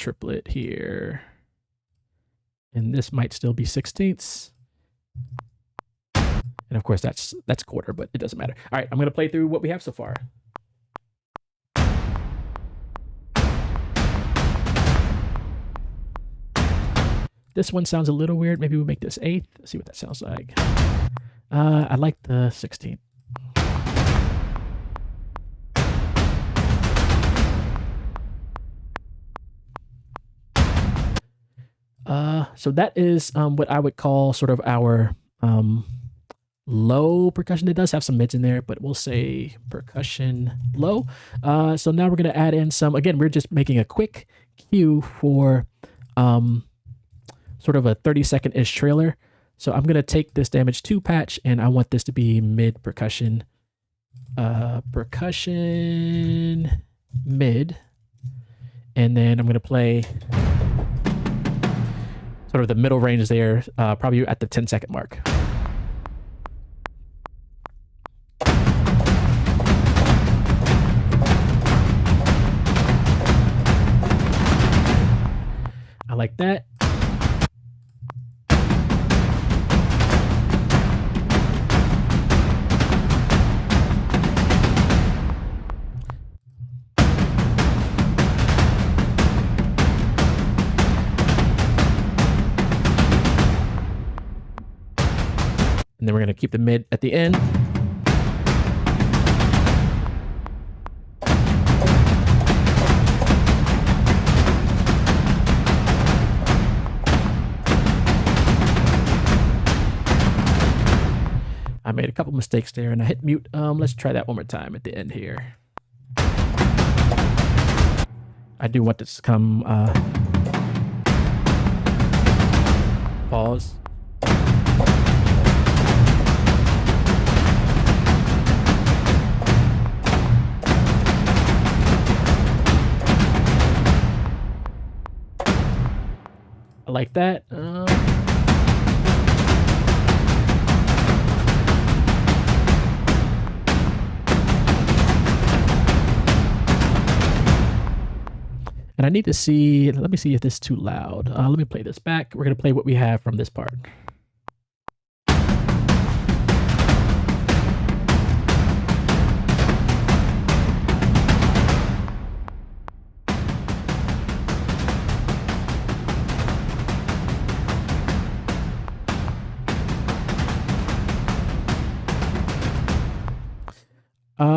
triplet here. And this might still be 16ths. And of course, that's quarter, but it doesn't matter. All right, I'm going to play through what we have so far. This one sounds a little weird. Maybe we'll make this 8th. Let's see what that sounds like. I like the 16th. So that is what I would call sort of our low percussion. It does have some mids in there, but we'll say percussion low. So now we're going to add in some, again, we're just making a quick cue for sort of a 30-second-ish trailer. So I'm going to take this damage 2 patch, and I want this to be mid percussion. Percussion mid. And then I'm going to play sort of the middle range there, probably at the 10-second mark. I like that. And then we're going to keep the mid at the end. I made a couple mistakes there and I hit mute. Let's try that one more time at the end here. I do want this to come pause. I like that. And I need to see, let me see if this is too loud. Let me play this back. We're going to play what we have from this part.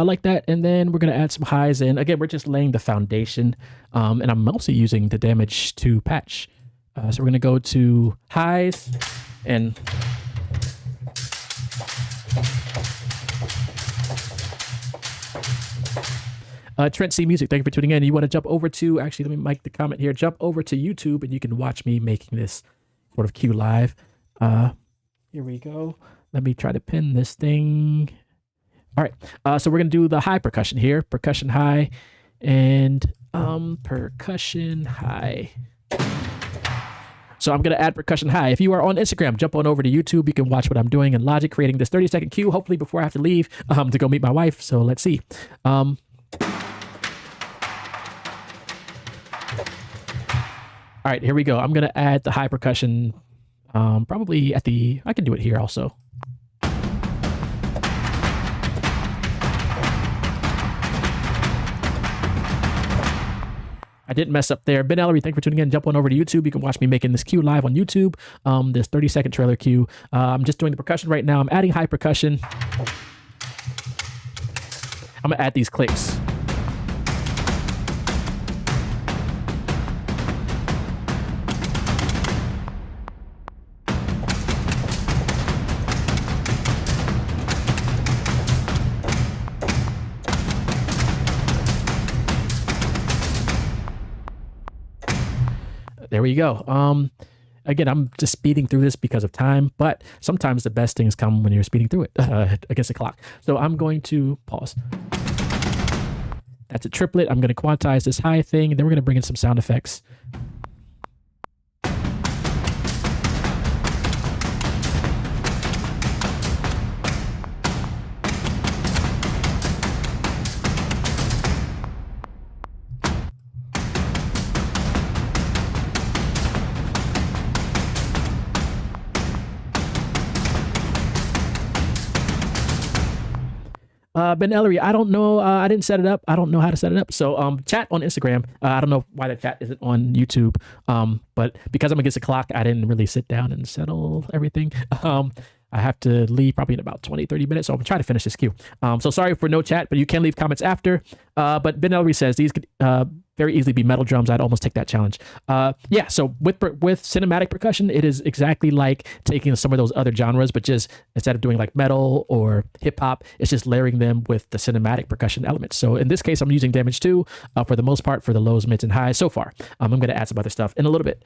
Like that, and then we're going to add some highs in. Again, we're just laying the foundation, and I'm mostly using the damage 2 patch. So we're going to go to highs, and Trent C Music, thank you for tuning in. You want to jump over to, actually, let me make the comment here, jump over to YouTube, and you can watch me making this sort of cue live. Here we go. Let me try to pin this thing. All right, so we're going to do the high percussion here. Percussion high and percussion high. So I'm going to add percussion high. If you are on Instagram, jump on over to YouTube. You can watch what I'm doing in Logic, creating this 30-second cue, hopefully before I have to leave to go meet my wife. So let's see. All right, here we go. I'm going to add the high percussion probably at the, I can do it here also. I didn't mess up there. Ben Ellery, thank you for tuning in. Jump on over to YouTube. You can watch me making this cue live on YouTube. This 30-second trailer cue. I'm just doing the percussion right now. I'm adding high percussion. I'm going to add these clicks. There we go. Again, I'm just speeding through this because of time, but sometimes the best things come when you're speeding through it against the clock. So I'm going to pause. That's a triplet. I'm going to quantize this high thing, and then we're going to bring in some sound effects. Ben Ellery, I don't know. I didn't set it up. I don't know how to set it up. So chat on Instagram. I don't know why the chat isn't on YouTube. But because I'm against the clock, I didn't really sit down and settle everything. I have to leave probably in about 20, 30 minutes. So I'm trying to finish this queue. So sorry for no chat, but you can leave comments after. But Ben Ellery says these could very easily be metal drums. I'd almost take that challenge. Yeah, so with cinematic percussion, it is exactly like taking some of those other genres, but just instead of doing like metal or hip hop, it's just layering them with the cinematic percussion elements. So in this case, I'm using Damage 2 for the most part for the lows, mids, and highs so far. I'm going to add some other stuff in a little bit.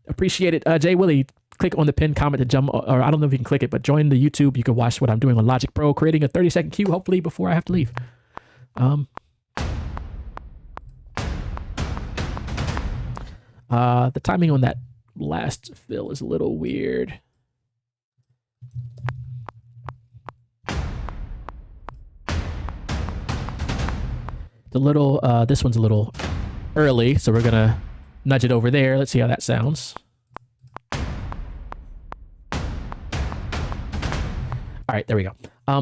Appreciate it. Jay Willie, click on the pinned comment to jump, or I don't know if you can click it, but join the YouTube. You can watch what I'm doing on Logic Pro, creating a 30-second cue, hopefully before I have to leave. The timing on that last fill is a little weird. The little, this one's a little early, so we're gonna nudge it over there. Let's see how that sounds. All right, there we go.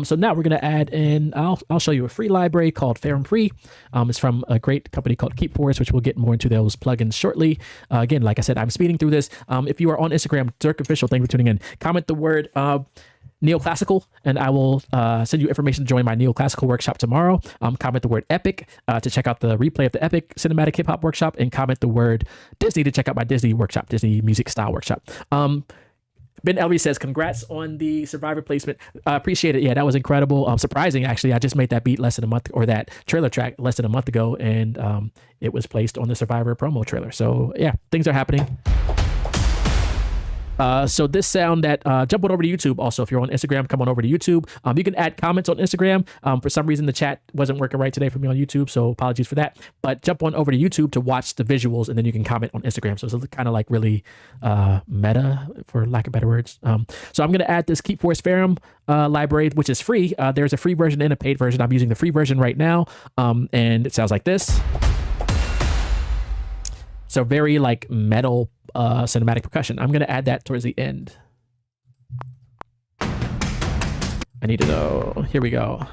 So now we're going to add in, I'll show you a free library called Ferrum Free. It's from a great company called Keep Forest, which we'll get more into those plugins shortly. Again, like I said, I'm speeding through this. If you are on Instagram, Dirk Official, thank you for tuning in. Comment the word neoclassical, and I will send you information to join my neoclassical workshop tomorrow. Comment the word epic to check out the replay of the epic cinematic hip hop workshop, and comment the word Disney to check out my Disney workshop, Disney music style workshop. Ben Elby says, congrats on the Survivor placement. Appreciate it. Yeah, that was incredible. Surprising, actually. I just made that beat less than a month, or that trailer track less than a month ago, and it was placed on the Survivor promo trailer. So yeah, things are happening. So this sound that, jump on over to YouTube. Also, if you're on Instagram, come on over to YouTube. You can add comments on Instagram. For some reason, the chat wasn't working right today for me on YouTube, so apologies for that. But jump on over to YouTube to watch the visuals, and then you can comment on Instagram. So it's kind of like really meta, for lack of better words. So I'm going to add this Keep Forest Ferrum library, which is free. There's a free version and a paid version. I'm using the free version right now, and it sounds like this. So very like metal cinematic percussion. I'm going to add that towards the end. I need to know. Here we go.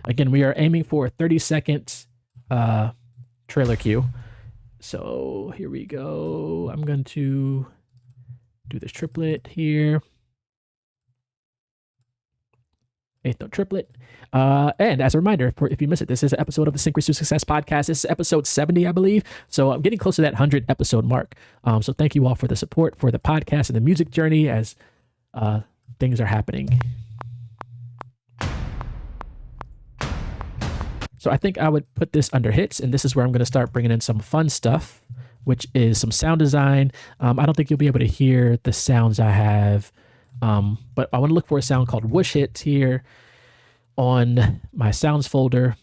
Again, we are aiming for a 30-second trailer cue. So here we go. I'm going to do this triplet here. Eighth note triplet. And as a reminder, if you miss it, this is an episode of the Syncrets To Success podcast. This is episode 70, I believe. So I'm getting close to that 100 episode mark. So thank you all for the support for the podcast and the music journey as things are happening. So I think I would put this under hits, and this is where I'm going to start bringing in some fun stuff, which is some sound design. I don't think you'll be able to hear the sounds I have, but I want to look for a sound called Whoosh Hits here on my sounds folder,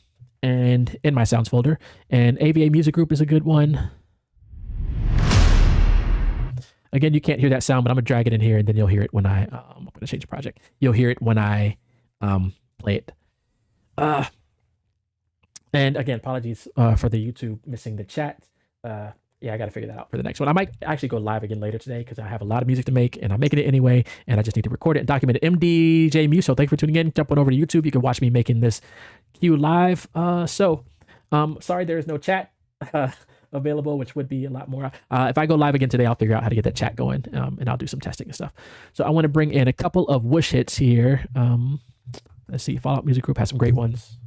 and in my sounds folder, and AVA Music Group is a good one. Again, you can't hear that sound, but I'm going to drag it in here, and then you'll hear it when I'm going to change the project. You'll hear it when I play it. And again, apologies for the YouTube missing the chat. Yeah, I got to figure that out for the next one. I might actually go live again later today because I have a lot of music to make, and I'm making it anyway, and I just need to record it and document it. MDJ Muso, thank you for tuning in. Jump on over to YouTube. You can watch me making this cue live. Sorry there is no chat available, which would be a lot more. If I go live again today, I'll figure out how to get that chat going, and I'll do some testing and stuff. So I want to bring in a couple of whoosh hits here. Let's see. Fallout Music Group has some great ones.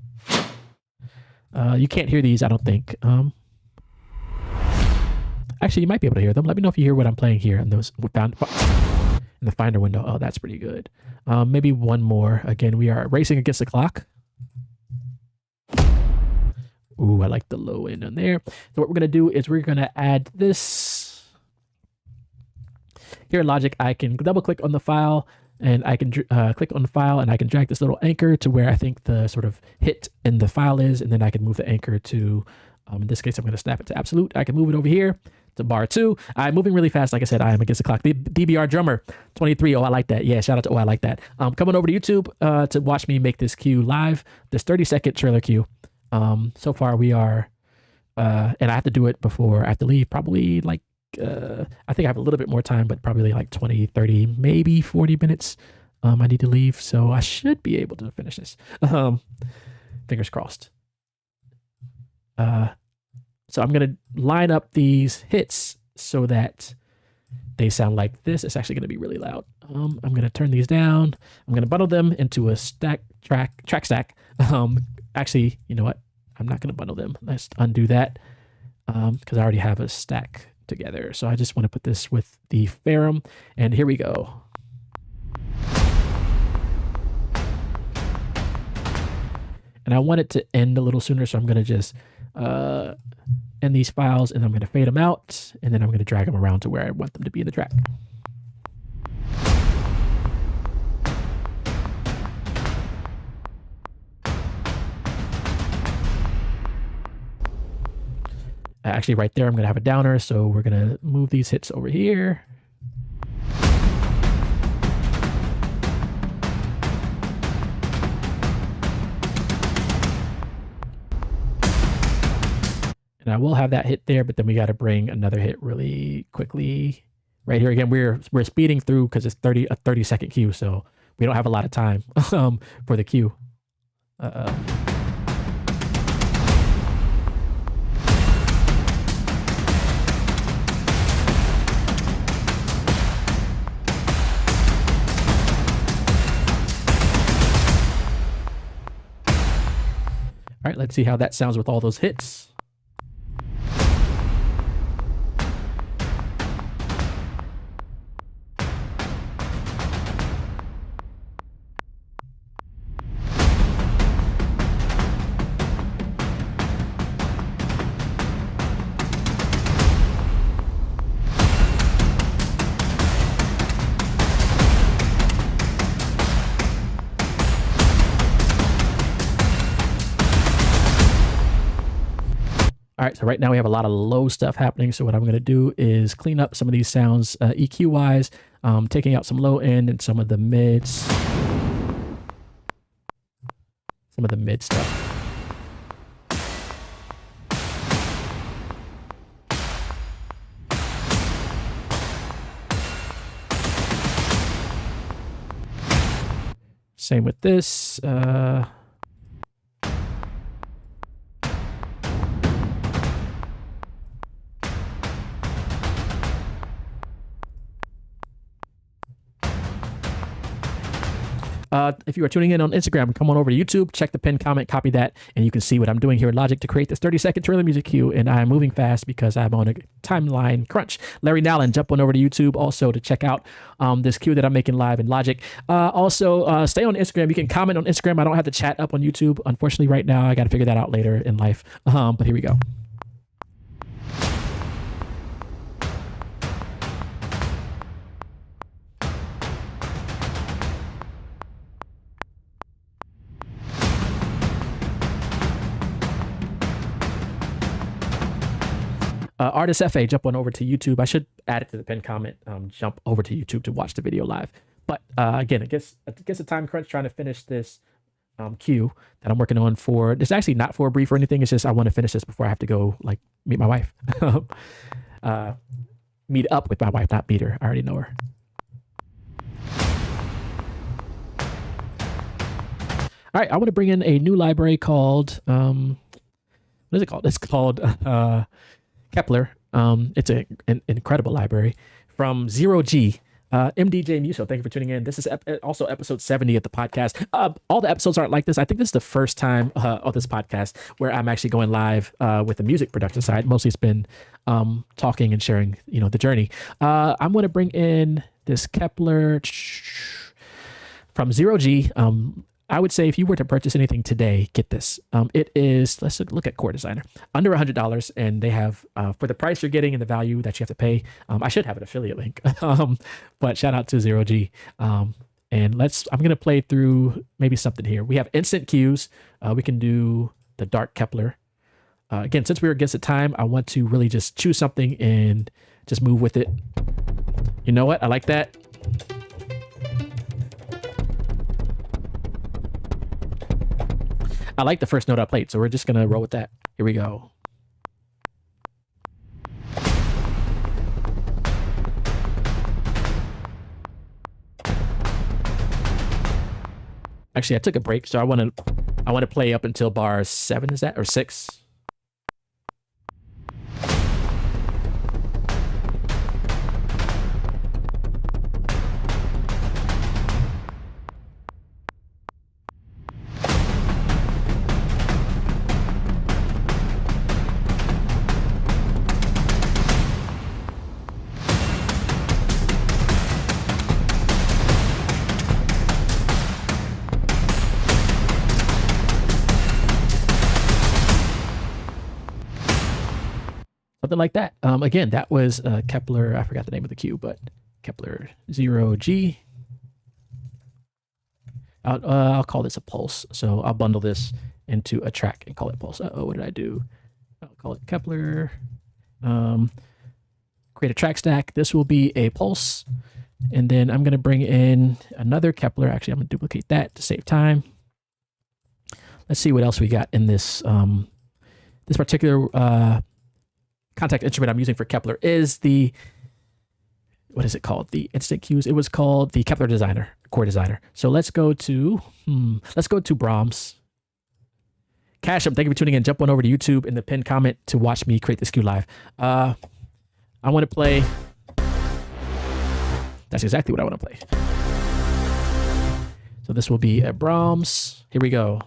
You can't hear these, I don't think. Actually, you might be able to hear them. Let me know if you hear what I'm playing here in those in the Finder window. Oh, that's pretty good. Maybe one more. Again, we are racing against the clock. Ooh, I like the low end on there. So what we're gonna do is we're gonna add this. Here in Logic, I can double click on the file, and I can click on the file, and I can drag this little anchor to where I think the sort of hit in the file is, and then I can move the anchor to, in this case, I'm going to snap it to absolute. I can move it over here to bar 2. I'm moving really fast. Like I said, I am against the clock. The DBR drummer 23. Oh, I like that. Yeah, shout out to I like that. Coming over to YouTube to watch me make this cue live. This 30-second trailer cue. So far we are, and I have to do it before I have to leave. Probably like I think I have a little bit more time, but probably like 20, 30, maybe 40 minutes. I need to leave, so I should be able to finish this. Fingers crossed. So I'm going to line up these hits so that they sound like this. It's actually going to be really loud. I'm going to turn these down. I'm going to bundle them into a track stack. Actually, you know what? I'm not going to bundle them. Let's undo that because I already have a stack together. So I just want to put this with the Ferrum, and here we go. And I want it to end a little sooner, so I'm going to just end these files, and I'm going to fade them out, and then I'm going to drag them around to where I want them to be in the track. Actually, right there, I'm going to have a downer, so we're going to move these hits over here. And I will have that hit there, but then we got to bring another hit really quickly. Right here again, we're speeding through because it's a 30-second cue, so we don't have a lot of time for the cue. All right, let's see how that sounds with all those hits. All right, so right now we have a lot of low stuff happening. So what I'm going to do is clean up some of these sounds EQ-wise, taking out some low end and some of the mids. Some of the mid stuff. Same with this. If you are tuning in on Instagram, come on over to YouTube, check the pinned comment, copy that, and you can see what I'm doing here in Logic to create this 30-second trailer music cue. And I'm moving fast because I'm on a timeline crunch. Larry Nallen, jump on over to YouTube also to check out this cue that I'm making live in Logic. Also, stay on Instagram. You can comment on Instagram. I don't have the chat up on YouTube, unfortunately, right now. I got to figure that out later in life. But here we go. Artist FA, jump on over to YouTube. I should add it to the pinned comment. Jump over to YouTube to watch the video live. But again, it gets a time crunch trying to finish this cue that I'm working on for. It's actually not for a brief or anything. It's just I want to finish this before I have to go like meet my wife. Meet up with my wife, not meet her. I already know her. All right, I want to bring in a new library called what is it called? It's called Kepler. It's an incredible library from 0G. MDJ Muso, thank you for tuning in. This is also episode 70 of the podcast. All the episodes aren't like this. I think this is the first time of this podcast where I'm actually going live with the music production side. Mostly it's been talking and sharing, the journey. I'm going to bring in this Kepler from 0G. I would say if you were to purchase anything today, get this. It is, let's look at Core Designer, under $100, and they have, for the price you're getting and the value that you have to pay, I should have an affiliate link, but shout out to 0G. And I'm going to play through maybe something here. We have instant cues. We can do the dark Kepler. Again, since we're against the time, I want to really just choose something and just move with it. You know what? I like that. I like the first note I played, so we're just gonna roll with that. Here we go. Actually, I took a break, so I want to play up until bar 7. Is that, or 6? Something like that. Again, that was Kepler. I forgot the name of the cue, but Kepler 0G. I'll call this a pulse. So I'll bundle this into a track and call it pulse. Oh, what did I do? I'll call it Kepler. Create a track stack. This will be a pulse. And then I'm going to bring in another Kepler. Actually, I'm going to duplicate that to save time. Let's see what else we got in this. This particular contact instrument I'm using for Kepler is the, what is it called? The instant cues. It was called the Kepler Designer, Core Designer. So let's go to Brahms. Casham, thank you for tuning in. Jump on over to YouTube in the pinned comment to watch me create this cue live. I want to play. That's exactly what I want to play. So this will be a Brahms. Here we go.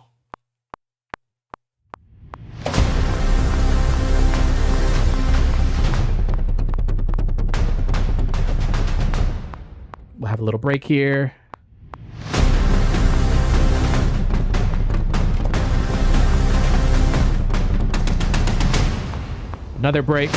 We'll have a little break here. Another break.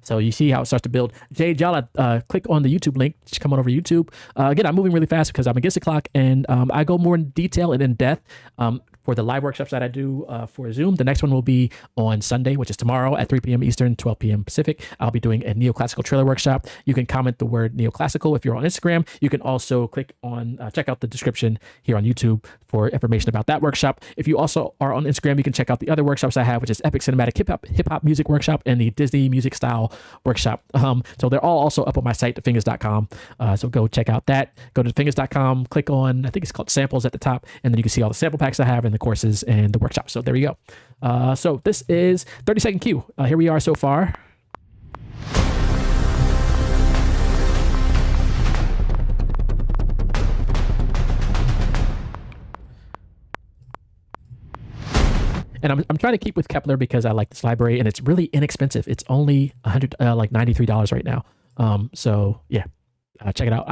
So you see how it starts to build. Jay Jala, click on the YouTube link. Just come on over to YouTube. Again, I'm moving really fast because I'm against the clock, and I go more in detail and in depth for the live workshops that I do for Zoom. The next one will be on Sunday, which is tomorrow at 3 p.m. Eastern, 12 p.m. Pacific. I'll be doing a neoclassical trailer workshop. You can comment the word neoclassical if you're on Instagram. You can also click on, check out the description here on YouTube for information about that workshop. If you also are on Instagram, you can check out the other workshops I have, which is Epic Cinematic Hip Hop Music Workshop and the Disney Music Style Workshop. So they're all also up on my site, Fingaz.com. So go check out that. Go to Fingaz.com, click on, I think it's called samples at the top, and then you can see all the sample packs I have and the courses and the workshop. So there we go. So this is 30-second cue. Here we are so far. And I'm trying to keep with Kepler because I like this library and it's really inexpensive. It's only like $93 right now. So yeah, check it out.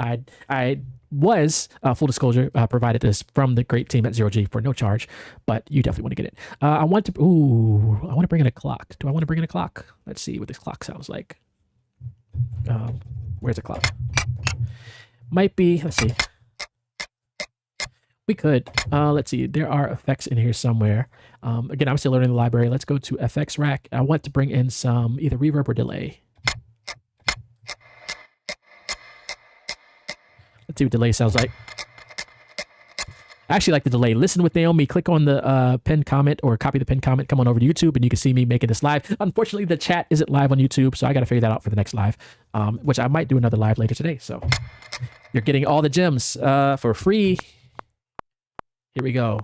I was, full disclosure, provided this from the great team at 0G for no charge, but you definitely want to get it. I want to bring in a clock. Do I want to bring in a clock? Let's see what this clock sounds like. Where's the clock? Might be, let's see. We could, let's see, there are effects in here somewhere. Again, I'm still learning the library. Let's go to FX Rack. I want to bring in some either reverb or delay. Let's see what delay sounds like. I actually like the delay. Listen with Naomi. Click on the pinned comment or copy the pinned comment. Come on over to YouTube and you can see me making this live. Unfortunately, the chat isn't live on YouTube, so I got to figure that out for the next live, which I might do another live later today. So you're getting all the gems for free. Here we go.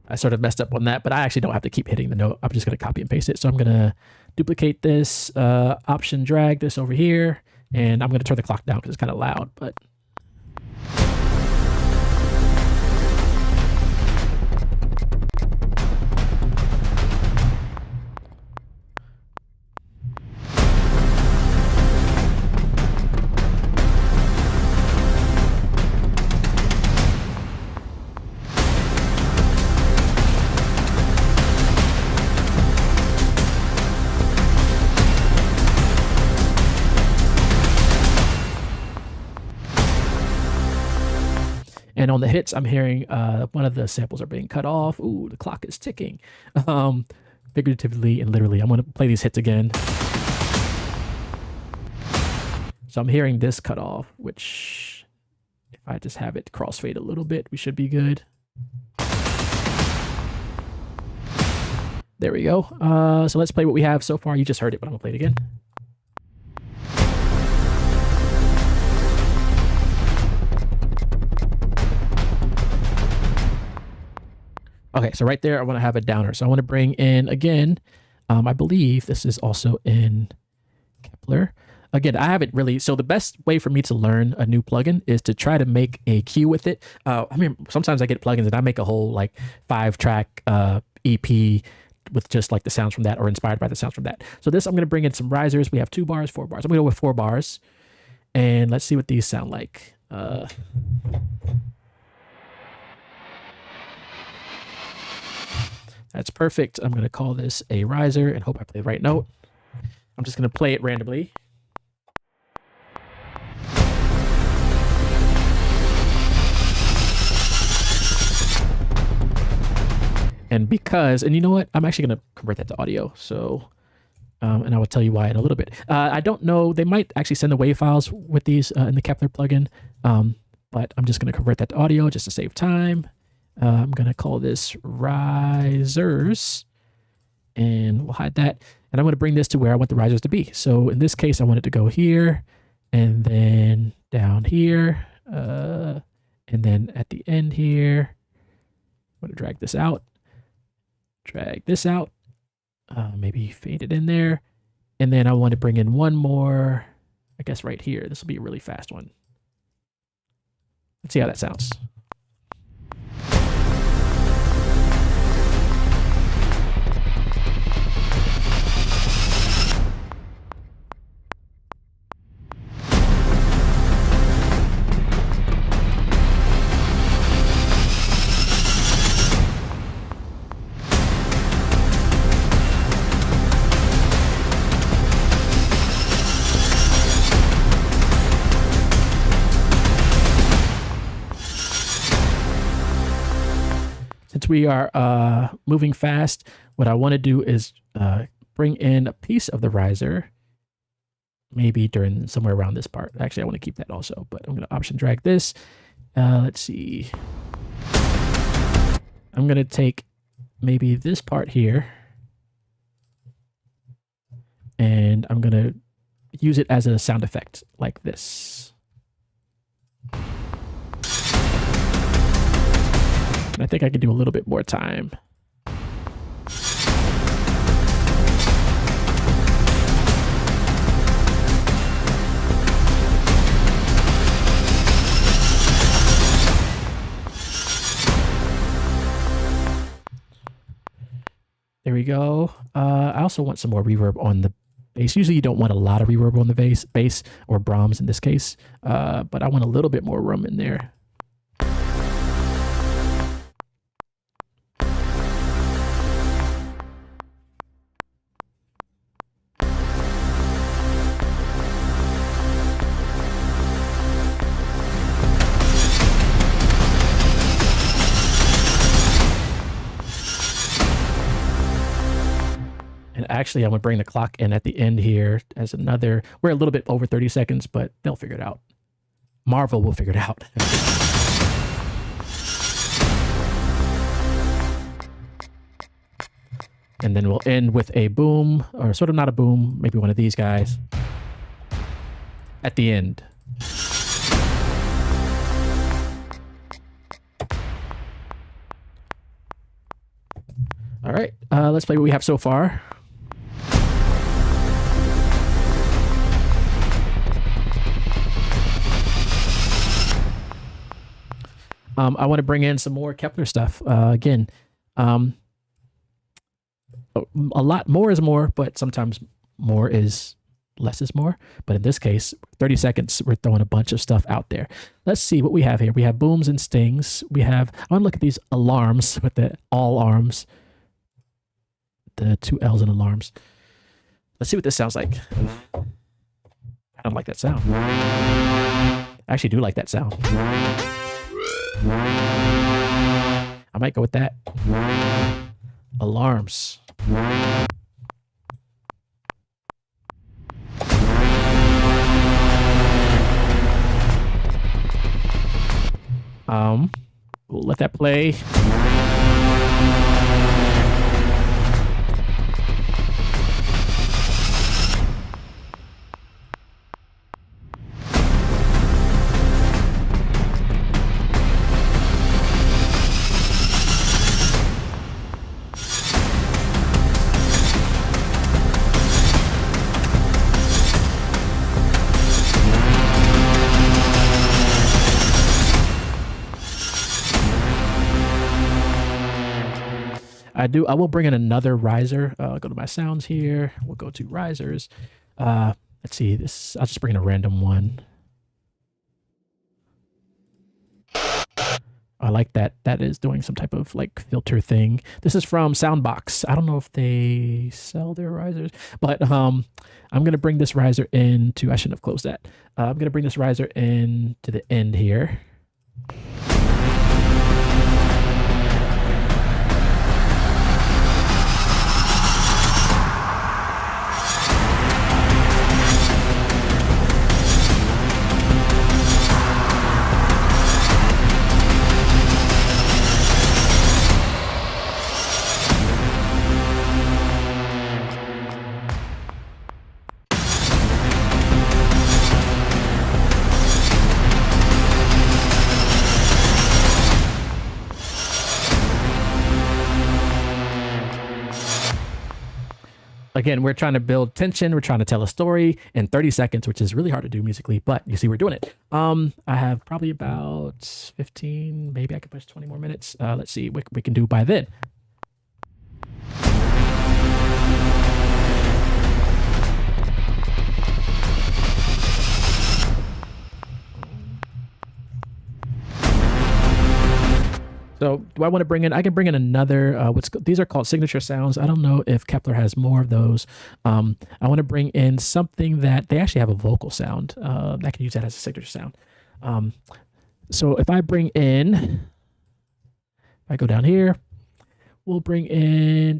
I sort of messed up on that, but I actually don't have to keep hitting the note. I'm just going to copy and paste it. So I'm going to duplicate this, option drag this over here, and I'm going to turn the clock down because it's kind of loud, but. And on the hits, I'm hearing one of the samples are being cut off. Ooh, the clock is ticking. Figuratively and literally. I'm going to play these hits again. So I'm hearing this cut off, which if I just have it crossfade a little bit, we should be good. There we go. So let's play what we have so far. You just heard it, but I'm gonna play it again. Okay, so right there, I want to have a downer. So I want to bring in, again, I believe this is also in Kepler. Again, I haven't really, so the best way for me to learn a new plugin is to try to make a cue with it. I mean, sometimes I get plugins and I make a whole like 5-track EP with just like the sounds from that or inspired by the sounds from that. So this, I'm going to bring in some risers. We have 2 bars, 4 bars. I'm going to go with 4 bars and let's see what these sound like. That's perfect. I'm going to call this a riser and hope I play the right note. I'm just going to play it randomly. And because, and you know what? I'm actually going to convert that to audio. So, and I will tell you why in a little bit. I don't know. They might actually send the WAV files with these in the Kepler plugin. But I'm just going to convert that to audio just to save time. I'm going to call this risers and we'll hide that. And I'm going to bring this to where I want the risers to be. So in this case, I want it to go here and then down here. And then at the end here, I'm going to drag this out. Drag this out, maybe fade it in there. And then I want to bring in one more, I guess right here. This will be a really fast one. Let's see how that sounds. Since we are moving fast, what I want to do is bring in a piece of the riser, maybe during somewhere around this part. Actually, I want to keep that also, but I'm going to option drag this. Let's see. I'm going to take maybe this part here, and I'm going to use it as a sound effect like this. And I think I can do a little bit more time. There we go. I also want some more reverb on the bass. Usually you don't want a lot of reverb on the bass or Brahms in this case, but I want a little bit more room in there. Actually, I'm going to bring the clock in at the end here as another. We're a little bit over 30 seconds, but they'll figure it out. Marvel will figure it out. And then we'll end with a boom, or sort of not a boom, maybe one of these guys at the end. All right, let's play what we have so far. I want to bring in some more Kepler stuff. Again, a lot more is more, but sometimes more is less is more. But in this case, 30 seconds, we're throwing a bunch of stuff out there. Let's see what we have here. We have booms and stings. We have, I want to look at these alarms with the all arms, the 2 L's and alarms. Let's see what this sounds like. I don't like that sound. I actually do like that sound. I might go with that. Alarms. We'll let that play. I will bring in another riser. Go to my sounds here. We'll go to risers. Let's see this. I'll just bring in a random one. I like that. That is doing some type of like filter thing. This is from Soundbox. I don't know if they sell their risers, but I'm gonna bring this riser into. I shouldn't have closed that. I'm gonna bring this riser in to the end here. Again, we're trying to build tension. We're trying to tell a story in 30 seconds, which is really hard to do musically, but you see we're doing it. I have probably about 15, maybe I could push 20 more minutes. Let's see what we can do by then. So do I want to bring in, I can bring in another, these are called signature sounds. I don't know if Kepler has more of those. I want to bring in something that they actually have a vocal sound. I can use that as a signature sound. So if I bring in, if I go down here, we'll bring in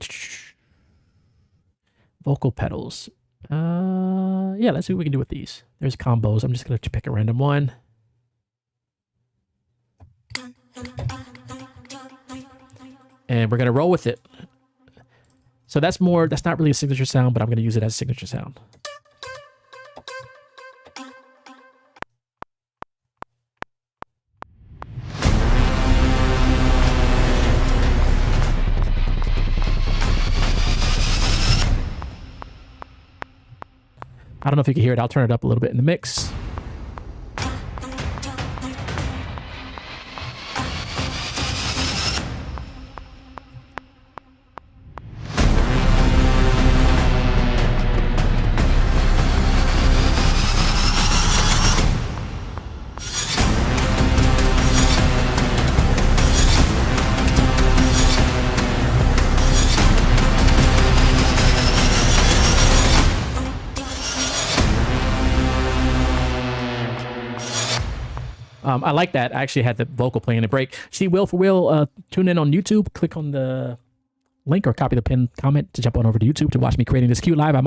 vocal pedals. Yeah, let's see what we can do with these. There's combos. I'm just going to pick a random one. And we're going to roll with it. So that's not really a signature sound, but I'm going to use it as a signature sound. I don't know if you can hear it. I'll turn it up a little bit in the mix. I like that. I actually had the vocal playing a break. See Will for Will, tune in on YouTube. Click on the link or copy the pinned comment to jump on over to YouTube to watch me creating this cue live. I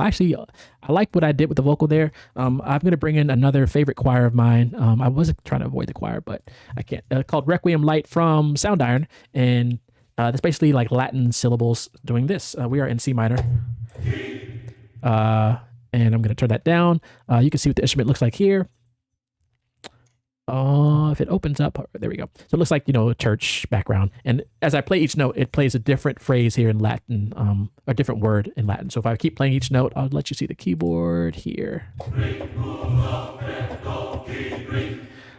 like what I did with the vocal there. I'm going to bring in another favorite choir of mine. I wasn't trying to avoid the choir, but I can't. Called Requiem Light from Sound Iron. And that's basically like Latin syllables doing this. We are in C minor. And I'm going to turn that down. You can see what the instrument looks like here. If it opens up, there we go. So it looks like, a church background. And as I play each note, it plays a different phrase here in Latin, a different word in Latin. So if I keep playing each note, I'll let you see the keyboard here.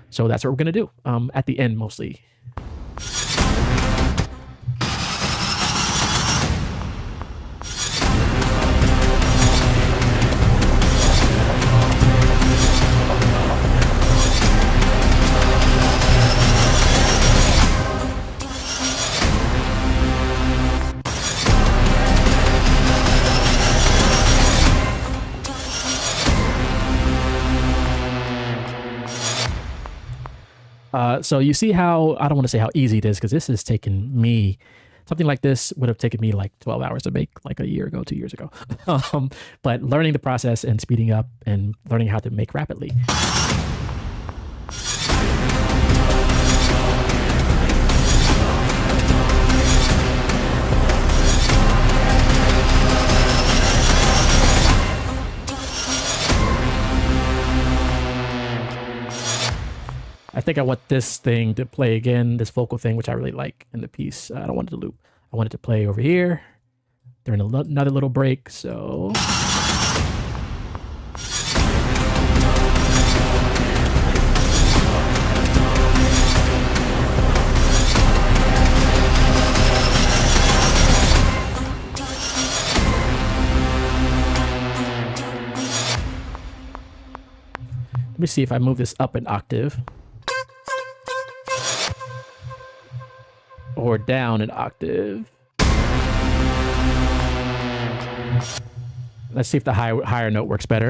So that's what we're going to do at the end mostly. So you see how, I don't want to say how easy it is, because this has taken me, something like this would have taken me like 12 hours to make like a year ago, 2 years ago. But learning the process and speeding up and learning how to make rapidly. I think I want this thing to play again, this vocal thing, which I really like in the piece. I don't want it to loop. I want it to play over here during another little break. So let me see if I move this up an octave. Or down an octave. Let's see if the higher note works better.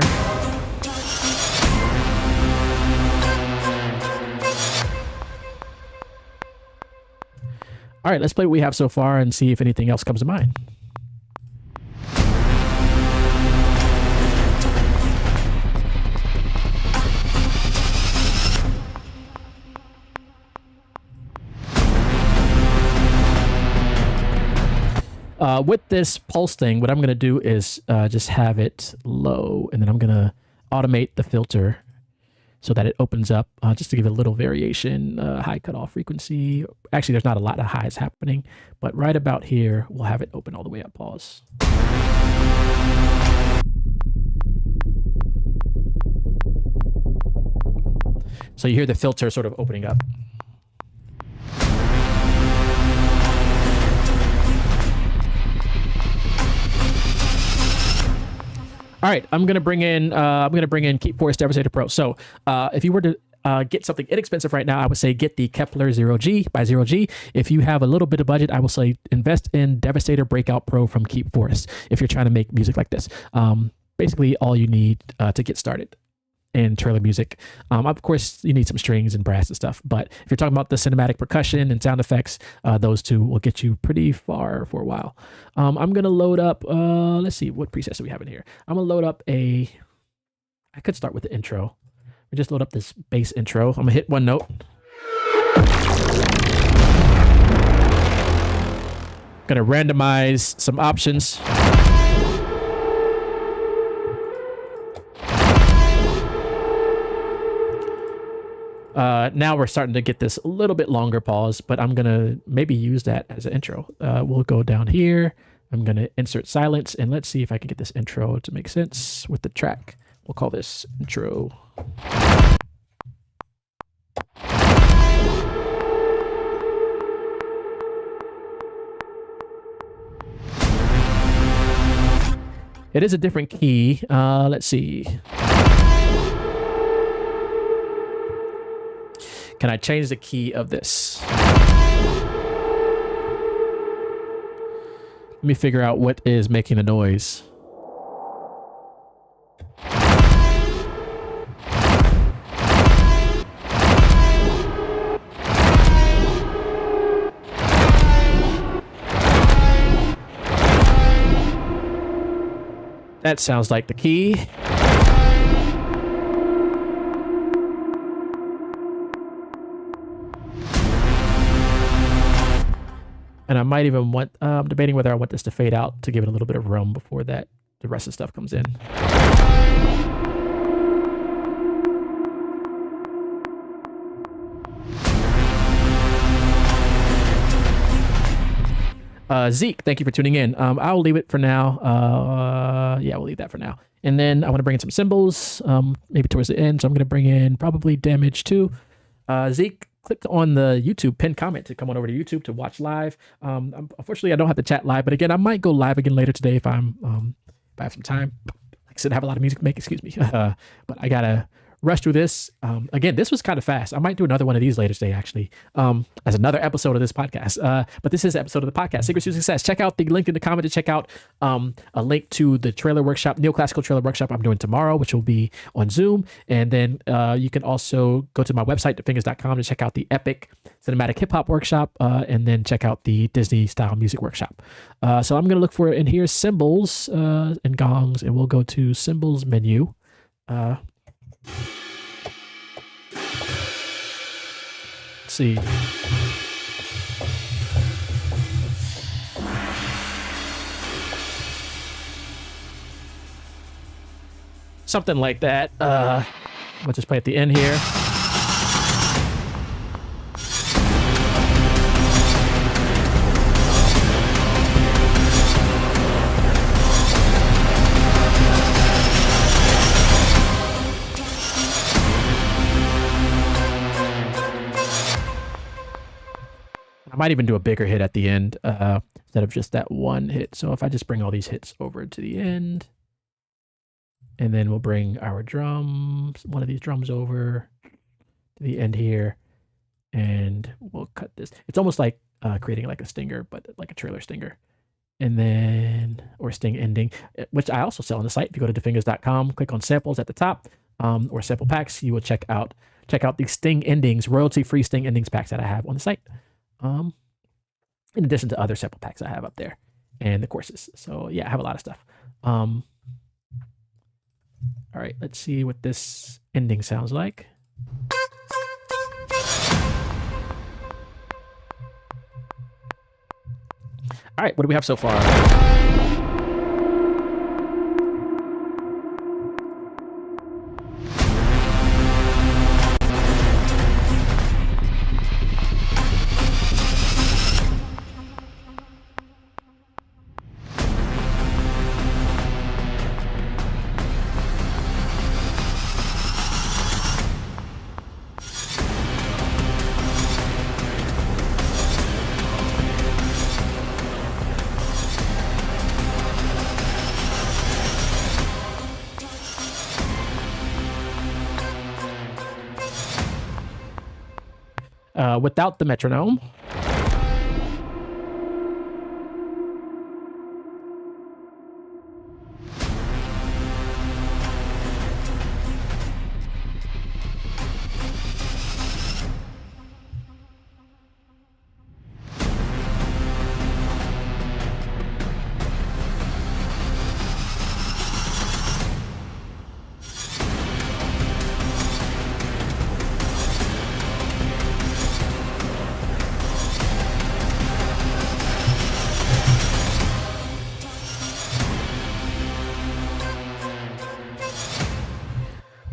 All right, let's play what we have so far and see if anything else comes to mind. With this pulse thing, what I'm going to do is just have it low, and then I'm going to automate the filter so that it opens up just to give it a little variation, high cutoff frequency. Actually, there's not a lot of highs happening, but right about here, we'll have it open all the way up, pause. So you hear the filter sort of opening up. All right, I'm gonna bring in Keep Forest Devastator Pro. So if you were to get something inexpensive right now, I would say get the Kepler 0G by 0G. If you have a little bit of budget, I will say invest in Devastator Breakout Pro from Keep Forest if you're trying to make music like this. Basically all you need to get started in trailer music. Of course, you need some strings and brass and stuff, but if you're talking about the cinematic percussion and sound effects, those two will get you pretty far for a while. I'm gonna load up, let's see, what presets do we have in here? I'm gonna load up I could start with the intro. We just load up this bass intro. I'm gonna hit one note. Gonna randomize some options. Now we're starting to get this a little bit longer pause, but I'm gonna maybe use that as an intro. We'll go down here. I'm gonna insert silence, and let's see if I can get this intro to make sense with the track. We'll call this intro. It is a different key. Let's see. Can I change the key of this? Let me figure out what is making the noise. That sounds like the key. And I might even want, I'm debating whether I want this to fade out to give it a little bit of room before the rest of the stuff comes in. Zeke, thank you for tuning in. I'll leave it for now. Yeah, we'll leave that for now. And then I want to bring in some cymbals, maybe towards the end. So I'm going to bring in probably Damage 2. Zeke, click on the YouTube pinned comment to come on over to YouTube to watch live. Unfortunately, I don't have to chat live, but again, I might go live again later today if I have some time. Like I said, I have a lot of music to make, excuse me. But I gotta rush through this. Again, this was kind of fast. I might do another one of these later today, actually, as another episode of this podcast. But this is an episode of the podcast, Syncrets To Success. Check out the link in the comment to check out a link to the trailer workshop, neoclassical trailer workshop I'm doing tomorrow, which will be on Zoom. And then you can also go to my website, Fingaz.com, to check out the epic cinematic hip hop workshop, and then check out the Disney style music workshop. So I'm going to look for it in here, cymbals and gongs, and we'll go to cymbals menu. Let's see. Something like that. We'll just play at the end here. I might even do a bigger hit at the end instead of just that one hit. So if I just bring all these hits over to the end, and then we'll bring our drums, one of these drums over to the end here, and we'll cut this. It's almost like creating like a stinger, but like a trailer stinger. And then, or sting ending, which I also sell on the site. If you go to defingaz.com, click on samples at the top, or sample packs, you will check out the sting endings, royalty-free sting endings packs that I have on the site. In addition to other sample packs I have up there and the courses. So yeah, I have a lot of stuff. All right, let's see what this ending sounds like. All right, what do we have so far? Without the metronome.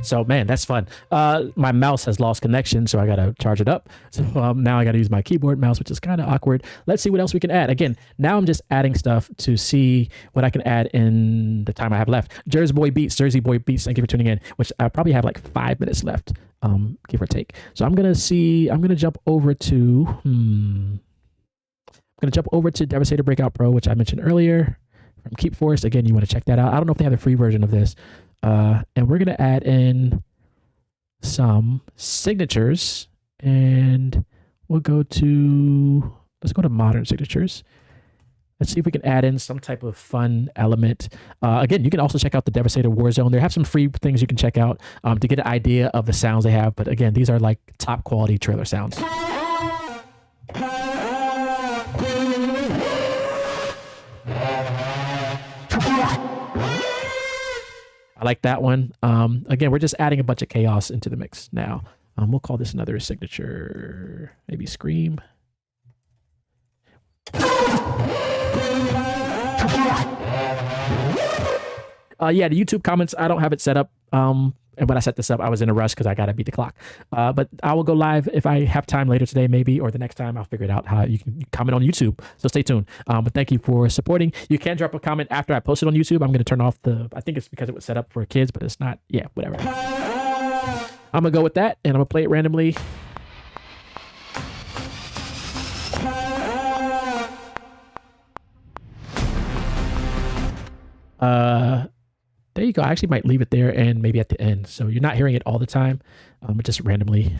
So man, that's fun. My mouse has lost connection, so I gotta charge it up. So now I gotta use my keyboard mouse, which is kind of awkward. Let's see what else we can add. Again, now I'm just adding stuff to see what I can add in the time I have left. Jersey Boy Beats, thank you for tuning in, which I probably have like 5 minutes left, give or take. So I'm gonna jump over to, Devastator Breakout Pro, which I mentioned earlier from Keep Force. Again, you wanna check that out. I don't know if they have a free version of this. And we're going to add in some signatures, and let's go to modern signatures. Let's see if we can add in some type of fun element. Again, you can also check out the Devastator Warzone. They have some free things you can check out to get an idea of the sounds they have. But again, these are like top quality trailer sounds. I like that one. Again, we're just adding a bunch of chaos into the mix now. We'll call this another signature, maybe Scream. Yeah, the YouTube comments, I don't have it set up. And when I set this up, I was in a rush because I got to beat the clock. But I will go live if I have time later today, maybe, or the next time. I'll figure it out how you can comment on YouTube. So stay tuned. But thank you for supporting. You can drop a comment after I post it on YouTube. I'm going to turn off I think it's because it was set up for kids, but it's not. Yeah, whatever. I'm going to go with that, and I'm going to play it randomly. There you go. I actually might leave it there and maybe at the end. So you're not hearing it all the time, but just randomly.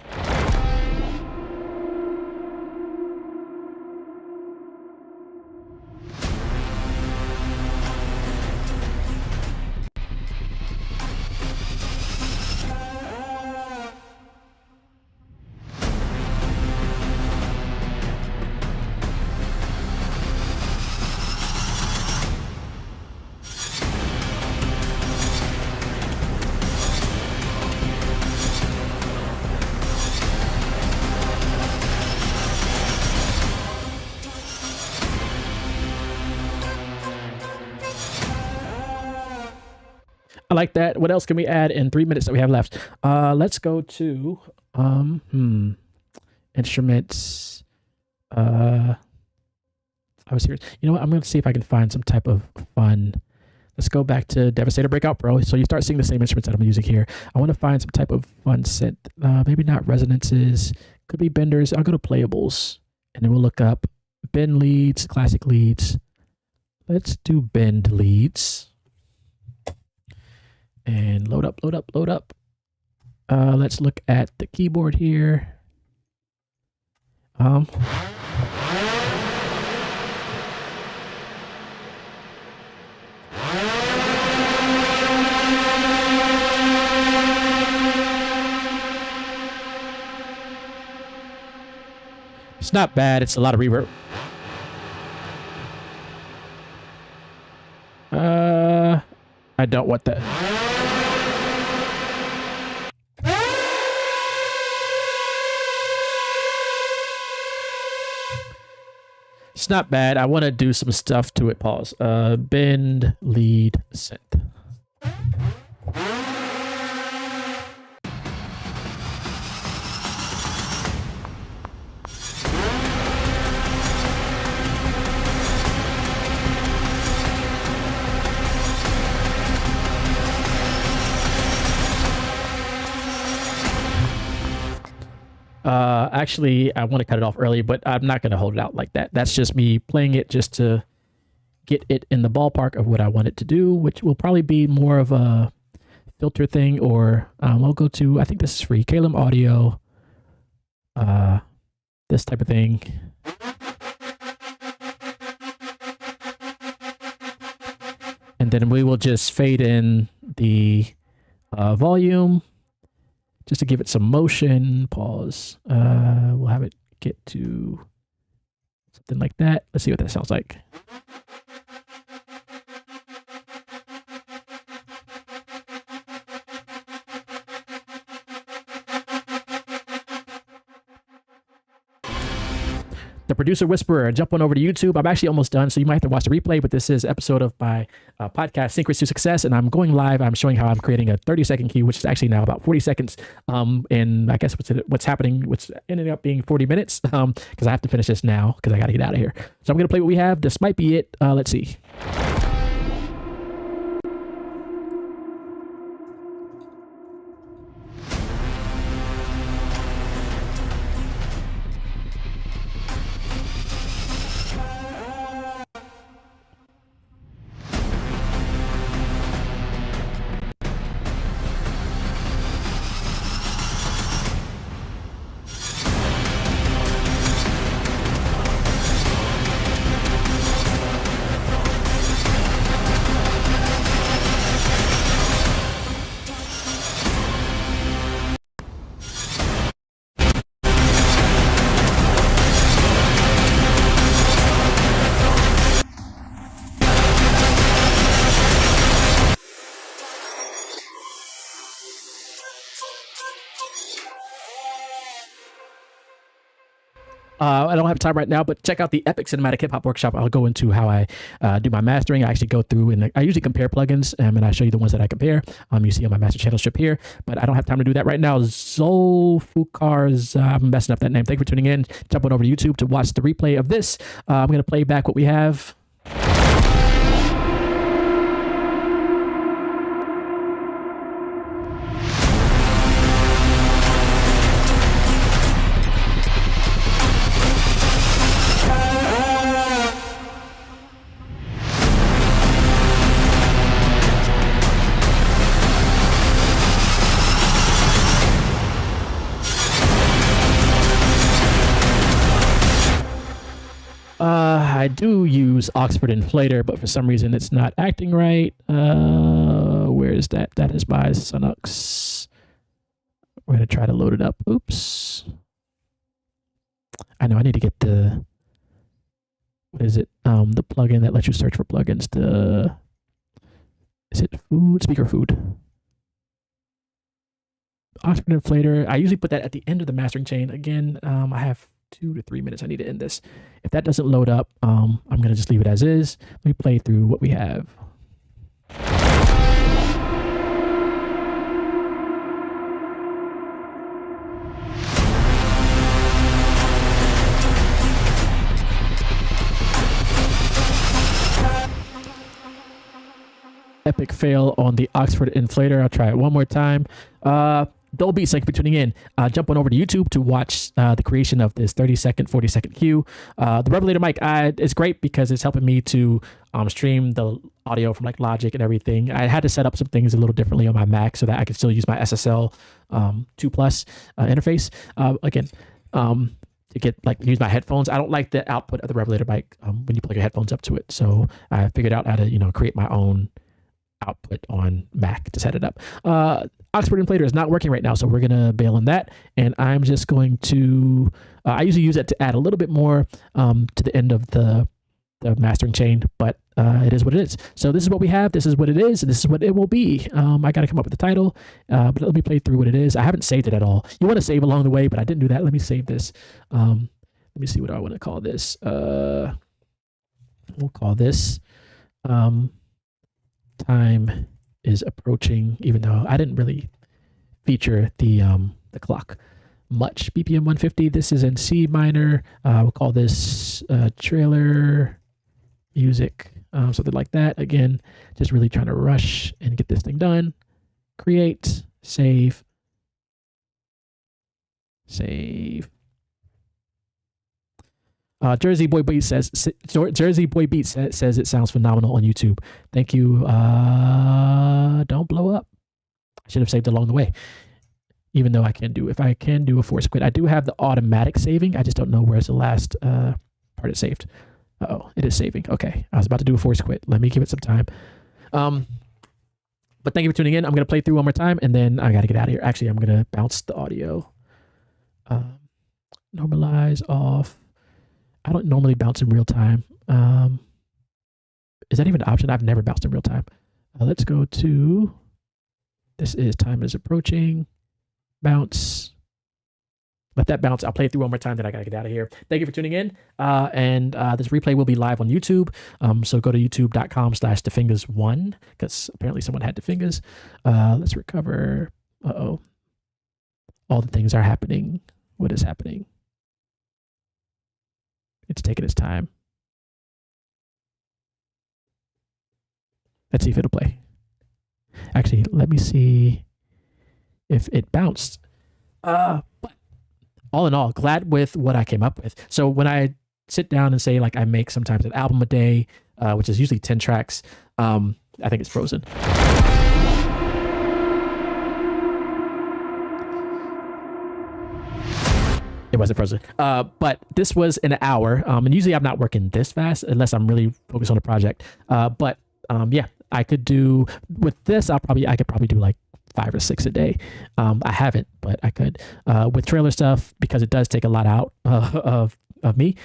I like that. What else can we add in 3 minutes that we have left? Let's go to instruments. I was serious. You know what? I'm going to see if I can find some type of fun. Let's go back to Devastator Breakout Pro. So you start seeing the same instruments that I'm using here. I want to find some type of fun synth. Maybe not resonances. Could be benders. I'll go to playables, and then we'll look up bend leads, classic leads. Let's do bend leads. And load up, load up, load up. Let's look at the keyboard here. It's not bad. It's a lot of reverb. I don't want that. It's not bad. I want to do some stuff to it. Pause. Bend, lead, synth. Actually, I want to cut it off early, but I'm not going to hold it out like that. That's just me playing it just to get it in the ballpark of what I want it to do, which will probably be more of a filter thing, or we'll go to, I think this is free, Calum Audio, this type of thing. And then we will just fade in the volume, just to give it some motion. Pause. We'll have it get to something like that. Let's see what that sounds like. The Producer Whisperer, jump on over to YouTube. I'm actually almost done, so you might have to watch the replay, but this is an episode of my podcast, Syncrets To Success, and I'm going live. I'm showing how I'm creating a 30-second cue, which is actually now about 40 seconds. And I guess what's happening, what's ended up being 40 minutes, because I have to finish this now, because I got to get out of here. So I'm going to play what we have. This might be it. Let's see. I don't have time right now, but check out the Epic Cinematic Hip Hop Workshop. I'll go into how I do my mastering. I actually go through and I usually compare plugins, and I show you the ones that I compare. You see on my master channel strip here, but I don't have time to do that right now. Zolfukar's, I'm messing up that name. Thank you for tuning in. Jump on over to YouTube to watch the replay of this. I'm going to play back what we have. I do use Oxford Inflator, but for some reason it's not acting right. Where is that? That is by Sunux. We're going to try to load it up. Oops. I know I need to get the, what is it? The plugin that lets you search for plugins. Is it food? Speaker food. Oxford Inflator. I usually put that at the end of the mastering chain. Again, I have 2 to 3 minutes I need to end this. If that doesn't load up, I'm going to just leave it as is. Let me play through what we have. Epic fail on the Oxford Inflator. I'll try it one more time. Dolby, thank you for tuning in. Jump on over to YouTube to watch the creation of this 30-second, 40-second cue. The Revelator mic is great because it's helping me to stream the audio from like Logic and everything. I had to set up some things a little differently on my Mac so that I could still use my SSL 2 Plus interface. Again, to get use my headphones. I don't like the output of the Revelator mic when you plug your headphones up to it. So I figured out how to create my own output on Mac to set it up. Oxford Inflator is not working right now, so we're going to bail on that. And I'm just going to, I usually use it to add a little bit more to the end of the mastering chain, but it is what it is. So this is what we have. This is what it is. And this is what it will be. I got to come up with the title, but let me play through what it is. I haven't saved it at all. You want to save along the way, but I didn't do that. Let me save this. Let me see what I want to call this. We'll call this Time is Approaching, even though I didn't really feature the clock much. BPM 150. This is in C minor. We'll call this trailer music, something like that. Again, just really trying to rush and get this thing done. Create, save. Jersey Boy Beat says it sounds phenomenal on YouTube. Thank you. Don't blow up. I should have saved along the way. Even though if I can do a force quit. I do have the automatic saving. I just don't know where's the last part it saved. Uh-oh, it is saving. Okay. I was about to do a force quit. Let me give it some time. But thank you for tuning in. I'm going to play through one more time and then I got to get out of here. Actually, I'm going to bounce the audio. Normalize off. I don't normally bounce in real time. Is that even an option? I've never bounced in real time. Let's go to, this is Time is Approaching. Bounce. Let that bounce. I'll play it through one more time, then I gotta get out of here. Thank you for tuning in. And this replay will be live on YouTube. So go to youtube.com/Fingaz1 because apparently someone had Fingaz. Let's recover. Uh-oh. All the things are happening. What is happening? It's taking its time. Let's see if it'll play. Actually, let me see if it bounced. But all in all, glad with what I came up with. So when I sit down and say I make sometimes an album a day, which is usually 10 tracks, I think it's frozen. It wasn't frozen. But this was an hour. And usually I'm not working this fast unless I'm really focused on a project. But yeah, I could do with this. I could probably do 5 or 6 a day. I haven't, but I could with trailer stuff because it does take a lot out of me.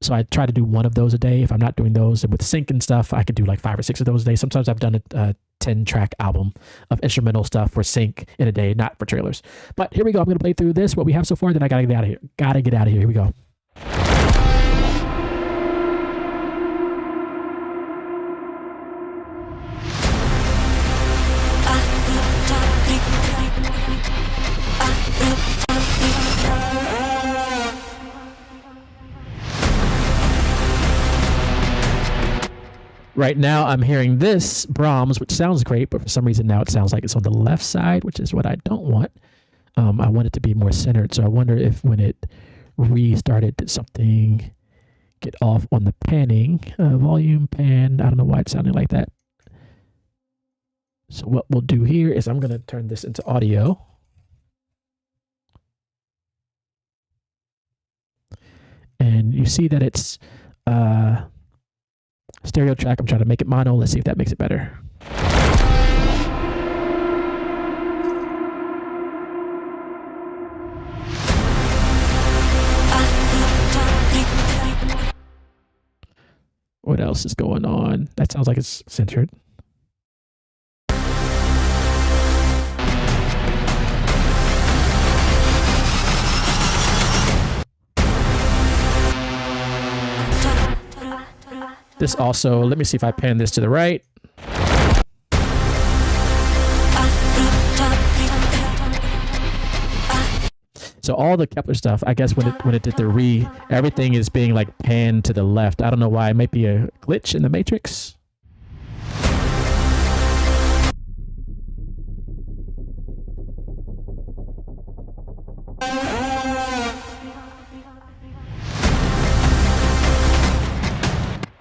So I try to do 1 of those a day. If I'm not doing those, and with sync and stuff, I could do 5 or 6 of those a day. Sometimes I've done a 10-track album of instrumental stuff for sync in a day, not for trailers. But here we go. I'm going to play through this, what we have so far, then I got to get out of here. Here we go. Right now, I'm hearing this Brahms, which sounds great, but for some reason now it sounds like it's on the left side, which is what I don't want. I want it to be more centered. So I wonder if when it restarted, did something get off on the panning? Volume pan. I don't know why it's sounding like that. So what we'll do here is I'm going to turn this into audio. And you see that it's stereo track. I'm trying to make it mono. Let's see if that makes it better. What else is going on? That sounds like it's centered. This also, let me see if I pan this to the right. So all the Kepler stuff, I guess when it did the everything is being like panned to the left. I don't know why. It might be a glitch in the matrix.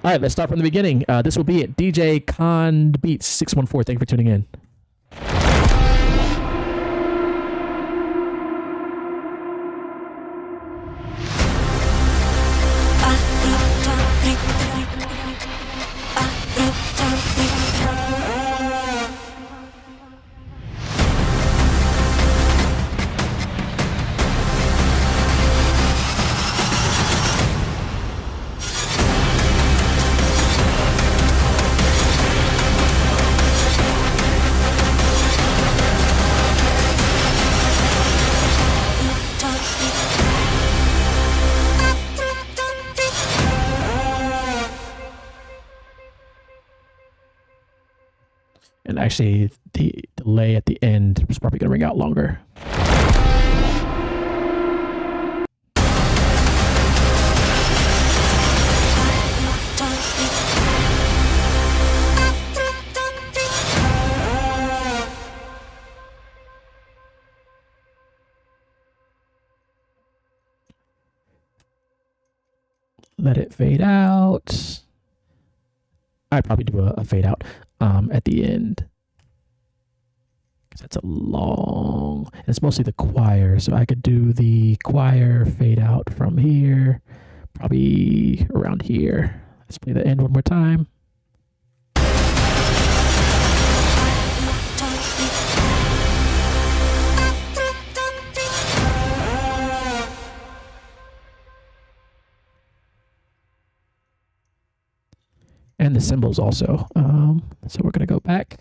All right, let's start from the beginning. This will be it. DJ Con Beats 614. Thank you for tuning in. And actually, the delay at the end is probably going to ring out longer. Let it fade out. I'd probably do a fade out at the end, because that's a long, and it's mostly the choir. So I could do the choir fade out from here, probably around here. Let's play the end one more time. And the cymbals also. So we're going to go back.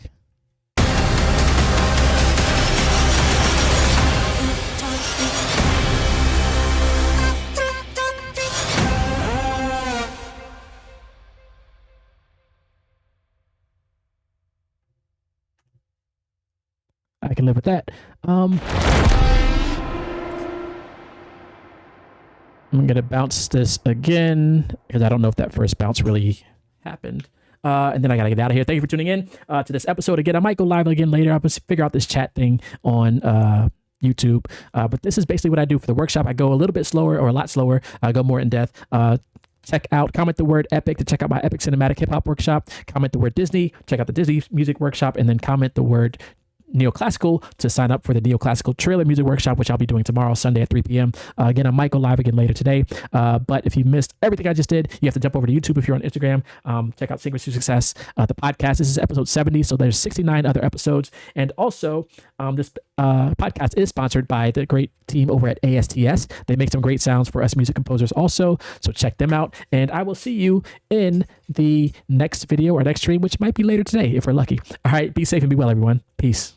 I can live with that. I'm going to bounce this again, because I don't know if that first bounce really happened. And then I gotta get out of here. Thank you for tuning in to this episode again. I might go live again later. I'll just figure out this chat thing on YouTube. But this is basically what I do for the workshop. I go a little bit slower, or a lot slower. I go more in depth. Comment the word epic to check out my epic cinematic hip hop workshop. Comment the word Disney, check out the Disney music workshop, and then comment the word neoclassical to sign up for the neoclassical trailer music workshop, which I'll be doing tomorrow, Sunday at 3 p.m. Again, I might go live again later today. But if you missed everything I just did, you have to jump over to YouTube. If you're on Instagram, check out Syncrets To Success, the podcast. This is episode 70, so there's 69 other episodes. And also, this podcast is sponsored by the great team over at ASTS. They make some great sounds for us music composers also, so check them out. And I will see you in the next video or next stream, which might be later today if we're lucky. All right, be safe and be well, everyone. Peace.